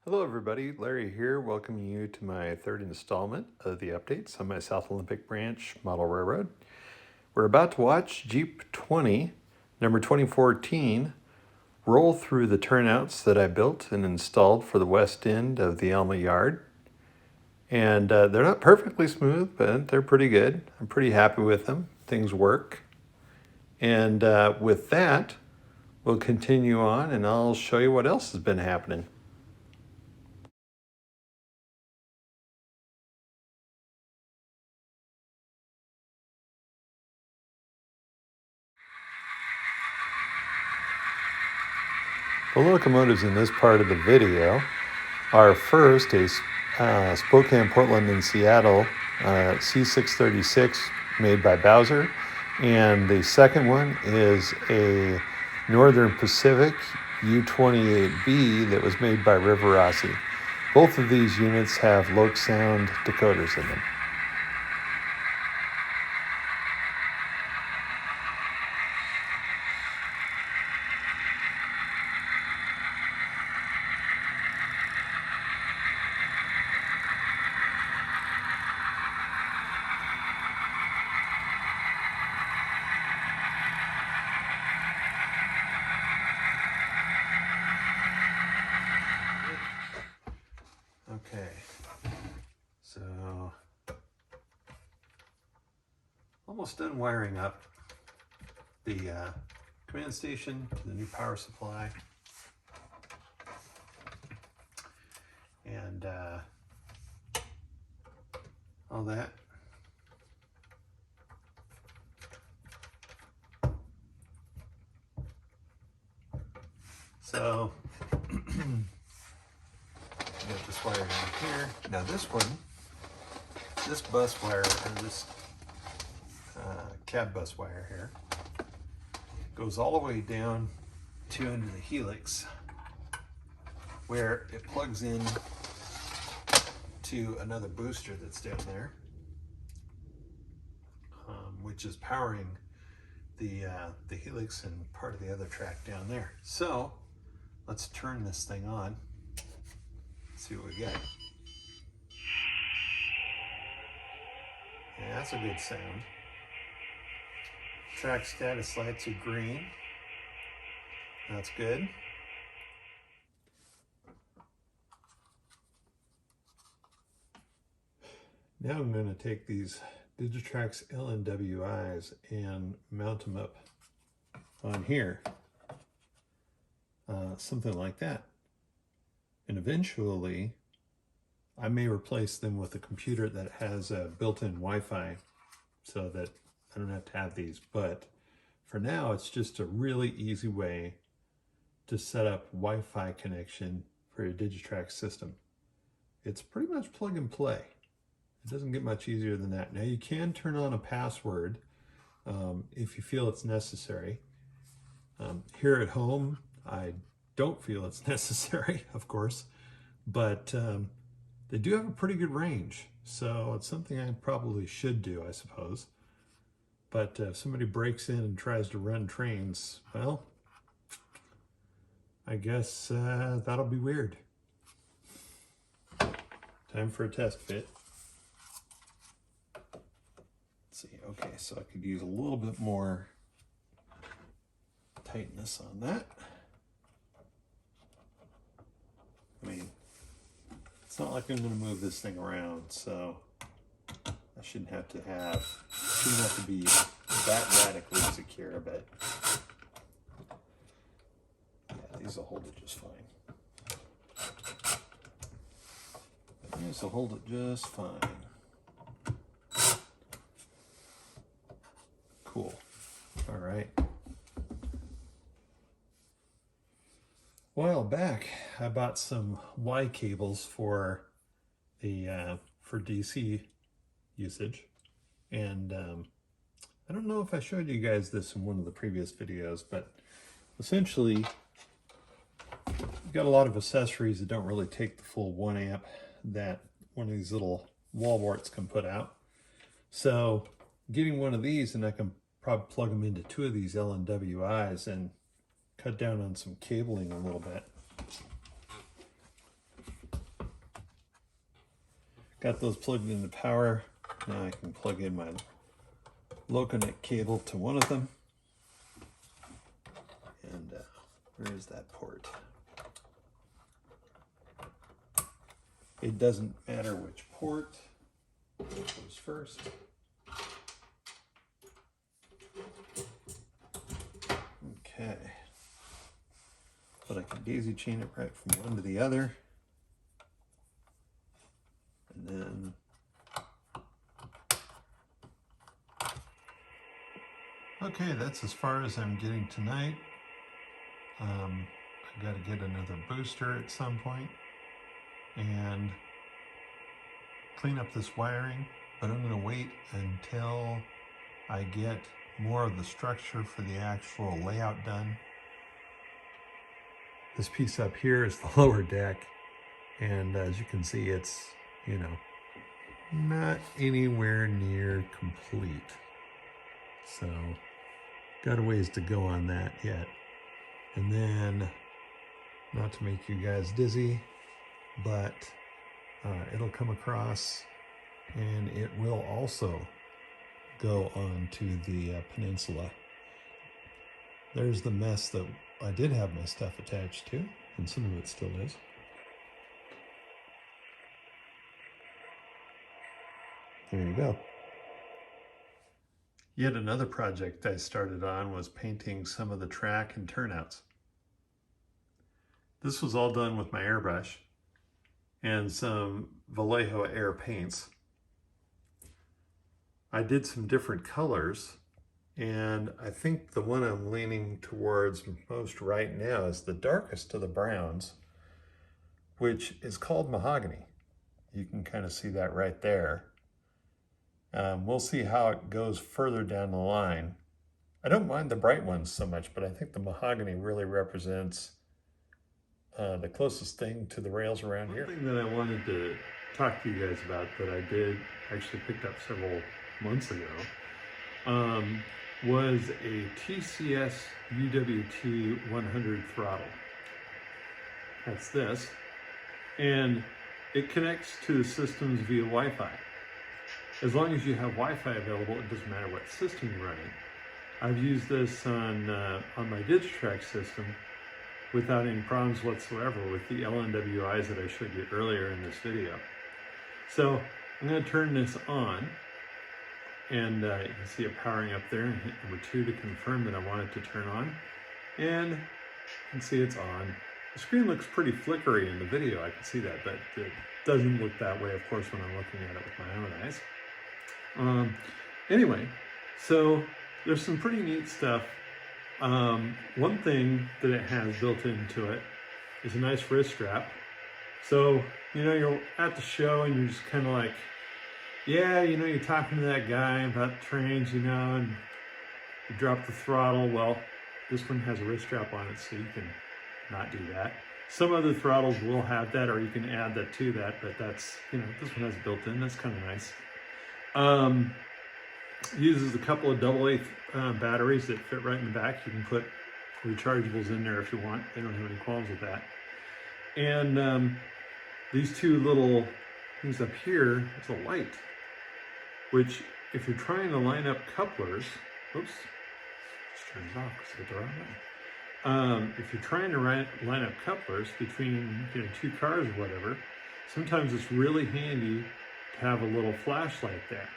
Hello everybody, Larry here, welcoming you to my third installment of the updates on my South Olympic Branch model railroad. We're about to watch Jeep 20, number 2014, roll through the turnouts that I built and installed for the west end of the Alma yard. And they're not perfectly smooth, but they're pretty good. I'm pretty happy with them. Things work. And with that, we'll continue on and I'll show you what else has been happening. The locomotives in this part of the video are first a Spokane, Portland, and Seattle C636 made by Bowser, and the second one is a Northern Pacific U28B that was made by Riverossi. Both of these units have Loc Sound decoders in them. Okay, so almost done wiring up the command station to the new power supply, and all that. So got this wire down here. Now this one, this bus wire, or this cab bus wire here, goes all the way down to under the helix, where it plugs in to another booster that's down there, which is powering the helix and part of the other track down there. So let's turn this thing on. See what we get. Yeah, that's a good sound. Track status lights are green. That's good. Now I'm going to take these Digitrax LNWIs and mount them up on here. Something like that. And eventually, I may replace them with a computer that has a built-in Wi-Fi so that I don't have to have these. But for now, it's just a really easy way to set up Wi-Fi connection for your Digitrax system. It's pretty much plug and play. It doesn't get much easier than that. Now you can turn on a password if you feel it's necessary. Here at home, I don't feel it's necessary, of course, but they do have a pretty good range, so it's something I probably should do, I suppose. But if somebody breaks in and tries to run trains, well, I guess that'll be weird. Time for a test fit. Let's see, okay, so I could use a little bit more tightness on that. I mean, it's not like I'm going to move this thing around, so I shouldn't have to be that radically secure, but yeah, these will hold it just fine. These will hold it just fine. Cool. All right. A while back, I bought some Y cables for the for DC usage, and I don't know if I showed you guys this in one of the previous videos, but essentially, you've got a lot of accessories that don't really take the full 1 amp that one of these little wall warts can put out. So getting one of these, and I can probably plug them into 2 of these LNWIs and cut down on some cabling a little bit. Got those plugged into power. Now I can plug in my Loconet cable to one of them. And where is that port? It doesn't matter which port goes first. Okay. But I can daisy chain it right from one to the other. And then okay, that's as far as I'm getting tonight. I got to get another booster at some point and clean up this wiring, but I'm going to wait until I get more of the structure for the actual layout done. This piece up here is the lower deck, and as you can see, it's, you know, not anywhere near complete. So got a ways to go on that yet. And then, not to make you guys dizzy, but it'll come across and it will also go on to the peninsula. There's the mess that I did have my stuff attached to, and some of it still is. There you go. Yet another project I started on was painting some of the track and turnouts. This was all done with my airbrush and some Vallejo air paints. I did some different colors, and I think the one I'm leaning towards most right now is the darkest of the browns, which is called mahogany. You can kind of see that right there. We'll see how it goes further down the line. I don't mind the bright ones so much, but I think the mahogany really represents the closest thing to the rails around here. One thing that I wanted to talk to you guys about that I did actually picked up several months ago was a TCS UWT100 throttle. That's this. And it connects to the systems via Wi-Fi. As long as you have Wi-Fi available, it doesn't matter what system you're running. I've used this on my Digitrack system without any problems whatsoever with the LNWIs that I showed you earlier in this video. So I'm going to turn this on, and you can see it powering up there, and hit number 2 to confirm that I want it to turn on, and you can see it's on. The screen looks pretty flickery in the video, I can see that, but it doesn't look that way, of course, when I'm looking at it with my own eyes. Anyway, so there's some pretty neat stuff. One thing that it has built into it is a nice wrist strap. So, you know, you're at the show and you're just kind of like, yeah, you know, you're talking to that guy about trains, you know, and you drop the throttle. Well, this one has a wrist strap on it, so you can not do that. Some other throttles will have that, or you can add that to that, but that's, you know, this one has it built in. That's kind of nice. Uses a couple of AA batteries that fit right in the back. You can put rechargeables in there if you want. They don't have any qualms with that. And these two little things up here is a light, which if you're trying to line up couplers, oops, just turn it off because it's the wrong way. If you're trying to line up couplers between, you know, two cars or whatever, sometimes it's really handy to have a little flashlight there.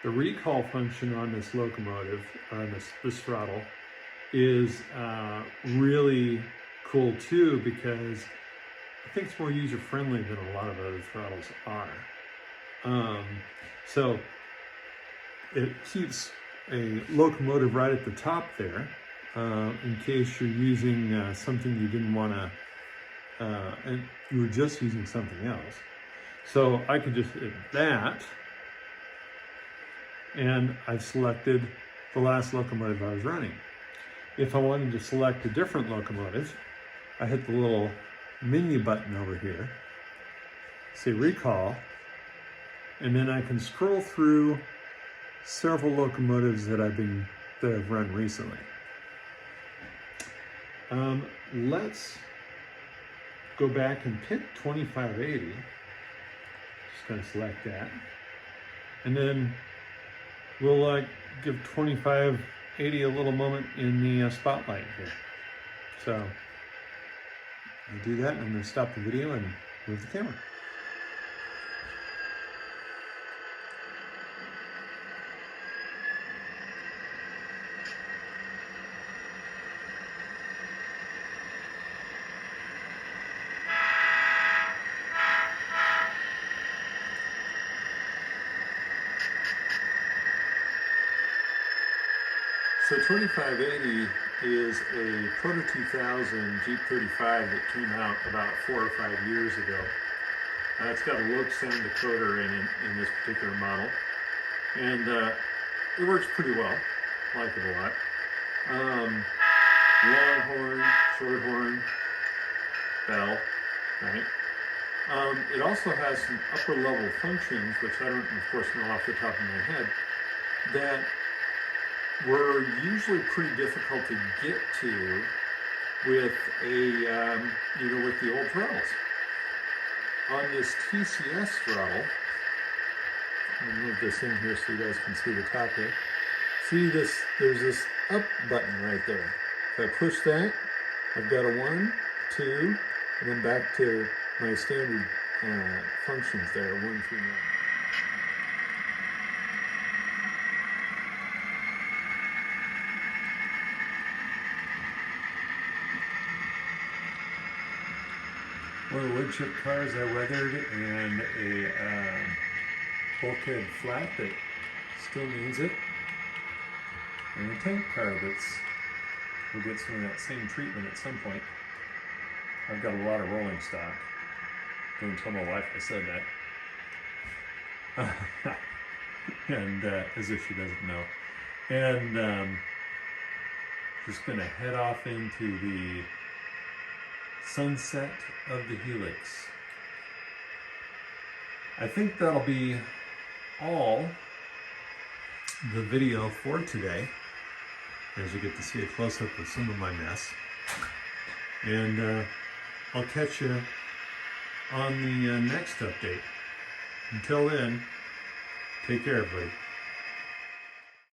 The recall function on this locomotive, on this throttle, is really cool too, because I think it's more user-friendly than a lot of other throttles are. So it keeps a locomotive right at the top there, in case you're using something you didn't want to, and you were just using something else. So I could just hit that, and I've selected the last locomotive I was running. If I wanted to select a different locomotive, I hit the little menu button over here, say recall, and then I can scroll through several locomotives that I've run recently. Let's go back and pick 2580, Just going to select that. And then we'll give 2580 a little moment in the spotlight here. So I'll do that. I'm going to stop the video and move the camera. So 2580 is a Proto 2000 Jeep 35 that came out about 4 or 5 years ago. It's got a low sound decoder in this particular model, and it works pretty well. I like it a lot. Long horn, short horn, bell, right? It also has some upper level functions, which I don't, of course, know off the top of my head, that were usually pretty difficult to get to with with the old throttles. On this TCS throttle, I'm gonna move this in here so you guys can see the top here. See this, there's this up button right there. If I push that, I've got a 1, 2, and then back to my standard functions there, 1 through 9. One of the wood chip cars I weathered, and a bulkhead flat that still needs it, and a tank car will get some of that same treatment at some point. I've got a lot of rolling stock. Don't tell my wife I said that. And as if she doesn't know. And just gonna head off into the sunset of the helix. I think that'll be all the video for today, as you get to see a close-up of some of my mess. And I'll catch you on the next update. Until then, take care, everybody.